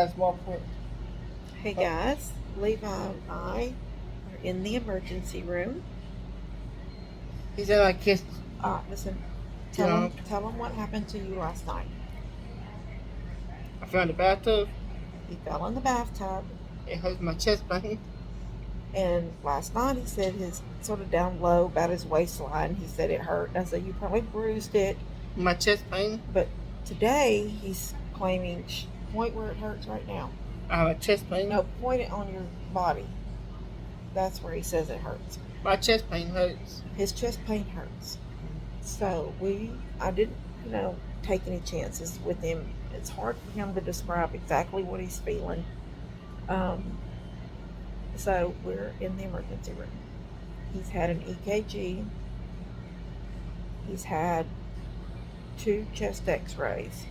guys, more put. Hey guys, Levi and I are in the emergency room. He said I kissed. Listen, You know, tell him what happened to you last night. I fell in the bathtub. He fell in the bathtub, It hurts my chest pain. and last night he said his sort of down low about his waistline. He said it hurt. And I said you probably bruised it, My chest pain. but today he's claiming point where it hurts right now. I have a chest pain. No, point it on your body. That's where he says it hurts. My chest pain hurts. His chest pain hurts. So I didn't, take any chances with him. It's hard for him to describe exactly what he's feeling. Um, so we're in the emergency room. He's had an EKG. He's had 2 chest X-rays.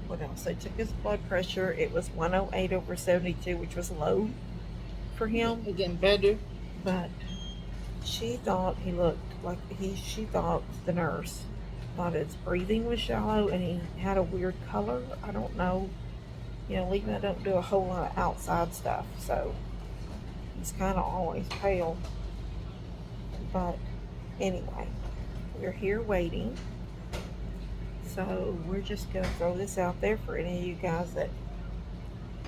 What else? They took his blood pressure. It was 108/72, which was low for him. It's getting better. But she thought he looked like she thought the nurse thought his breathing was shallow and he had a weird color. I don't know. Levi don't do a whole lot of outside stuff, so he's kind of always pale. But anyway, we're here waiting. So we're just going to throw this out there for any of you guys that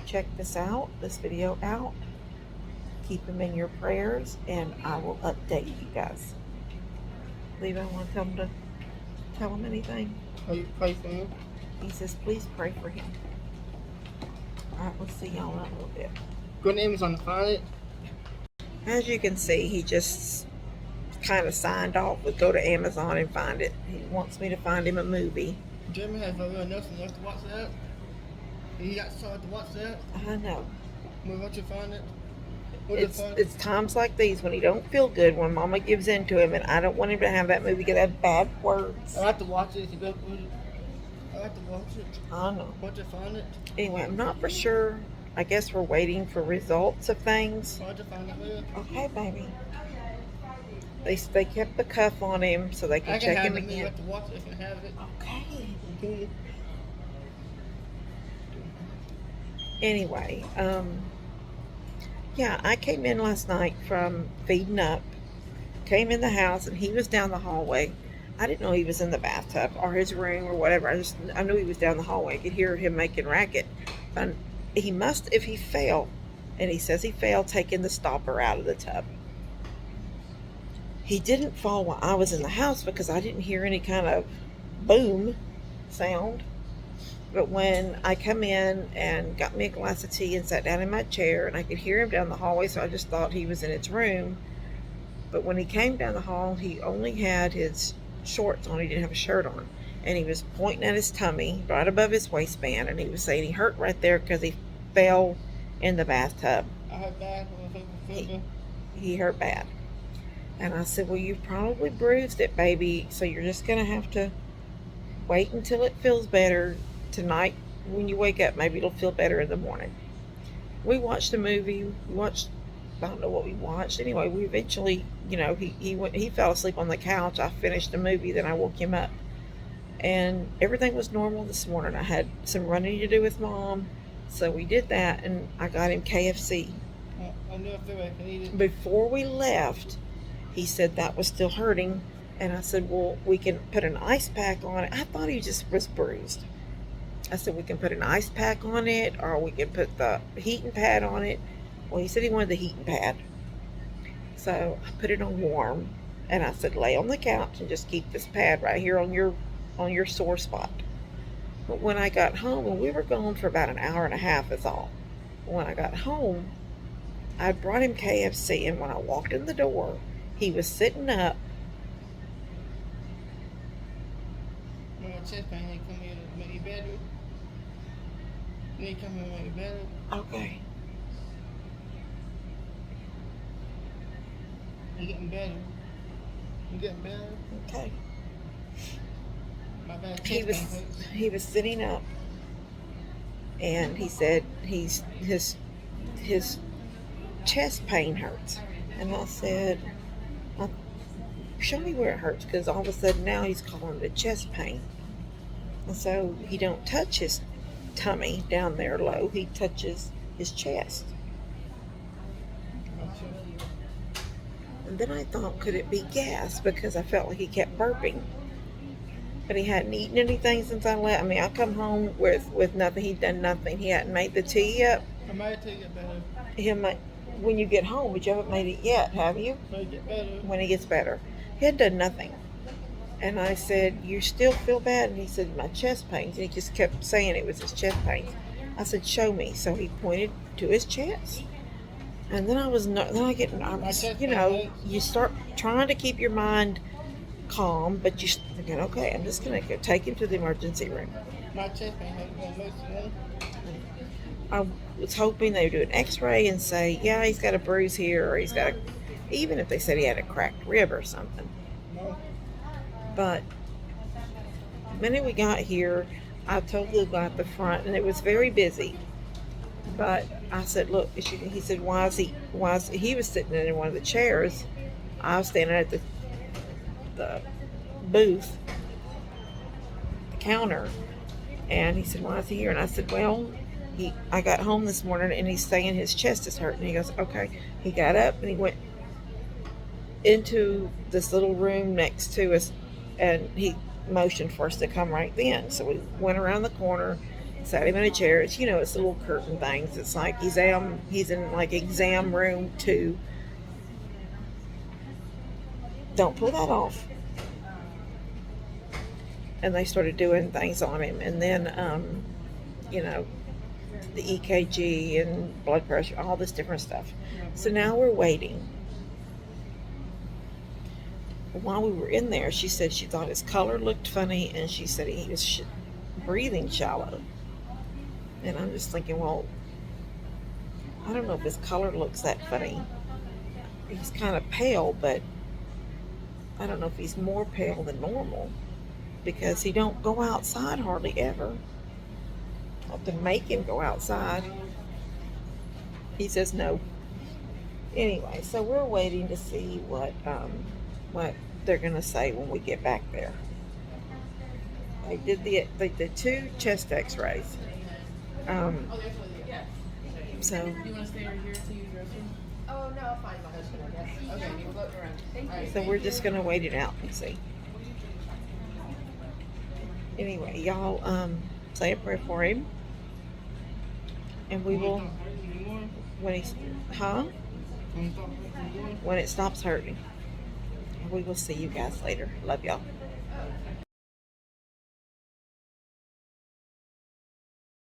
check this video out. Keep him in your prayers, and I will update you guys. Levi, want to tell him anything? Pray for him. He says, please pray for him. All right, we'll see y'all in a little bit. Good name is on the file. As you can see, he just kind of signed off with go to Amazon and find it. He wants me to find him a movie. Jeremy has no real nothing else to watch that. He got started to watch that. I know. Well, once you find it, it's times like these when he don't feel good, when Mama gives in to him, and I don't want him to have that movie because it has bad words. I have to watch it. I have to watch it. I know. Once you find it. Anyway, I'm not for sure. I guess we're waiting for results of things. Once you find it, Leah. Okay, baby. They kept the cuff on him so they can check him again. You have to watch it if you have it. Okay. Anyway, yeah, I came in last night from feeding up. Came in the house and he was down the hallway. I didn't know he was in the bathtub or his room or whatever. I knew he was down the hallway. I could hear him making racket. And he must, if he fell, and he says he fell taking the stopper out of the tub. He didn't fall while I was in the house because I didn't hear any kind of boom sound. But when I come in and got me a glass of tea and sat down in my chair, and I could hear him down the hallway, so I just thought he was in his room. But when he came down the hall, he only had his shorts on. He didn't have a shirt on. And he was pointing at his tummy right above his waistband, and he was saying he hurt right there because he fell in the bathtub. I hurt bad. He hurt bad. And I said, well, you probably bruised it, baby, so you're just going to have to wait until it feels better. Tonight, when you wake up, maybe it'll feel better in the morning. We watched a movie. I don't know what we watched. Anyway, we eventually, he fell asleep on the couch. I finished the movie, then I woke him up. And everything was normal this morning. I had some running to do with Mom, so we did that, and I got him KFC. I knew I feel like I need it. Before we left, he said that was still hurting, and I said, well, we can put an ice pack on it. I thought he just was bruised. I said, we can put an ice pack on it, or we can put the heating pad on it. Well, he said he wanted the heating pad. So I put it on warm, and I said, lay on the couch and just keep this pad right here on your sore spot. But when I got home, and we were gone for about an hour and a half is all. When I got home, I brought him KFC, and when I walked in the door, he was sitting up. My chest pain ain't come here to make you better. They come here to make you better. Okay. You're getting better. You're getting better. Okay. My bad. He was sitting up, and he said his chest pain hurts, and I said, show me where it hurts, because all of a sudden now he's calling it chest pain. And so he don't touch his tummy down there low. He touches his chest. And then I thought, could it be gas? Because I felt like he kept burping. But he hadn't eaten anything since I left. I mean, I come home with nothing. He'd done nothing. He hadn't made the tea up. I might take it better. When you get home, but you haven't made it yet, have you? Might get better. When he gets better. He had done nothing. And I said, you still feel bad? And he said, my chest pains. And he just kept saying it was his chest pains. I said, show me. So he pointed to his chest. And then I get nervous. You know, you start trying to keep your mind calm, but you're thinking, okay, I'm just going to go take him to the emergency room. My chest pain has been most of them. I was hoping they would do an x-ray and say, yeah, he's got a bruise here, or he's got even if they said he had a cracked rib or something. No. But the minute we got here, I told the guy at the front, and it was very busy. But I said, look, he said, why is he was sitting in one of the chairs. I was standing at the booth, the counter, and he said, why is he here? And I said, well, I got home this morning and he's saying his chest is hurting. He goes, okay. He got up and he went into this little room next to us, and he motioned for us to come right then. So we went around the corner, sat him in a chair. It's, you know, it's little curtain things. It's like he's in like exam room 2. Don't pull that off. And they started doing things on him, and then you know, the EKG and blood pressure, all this different stuff. So now we're waiting. While we were in there, she said she thought his color looked funny, and she said he was breathing shallow. And I'm just thinking, well, I don't know if his color looks that funny. He's kind of pale, but I don't know if he's more pale than normal, because he don't go outside hardly ever. I have to make him go outside. He says no. Anyway, so we're waiting to see what they're gonna say when we get back there. They did 2 chest X-rays. So. You want to stay over here to use the restroom? Oh, no, I'll find my husband, I guess. Okay, you're floating around. Thank you. So we're just gonna wait it out and see. Anyway, y'all say a prayer for him, and we will when it stops hurting. We will see you guys later. Love y'all.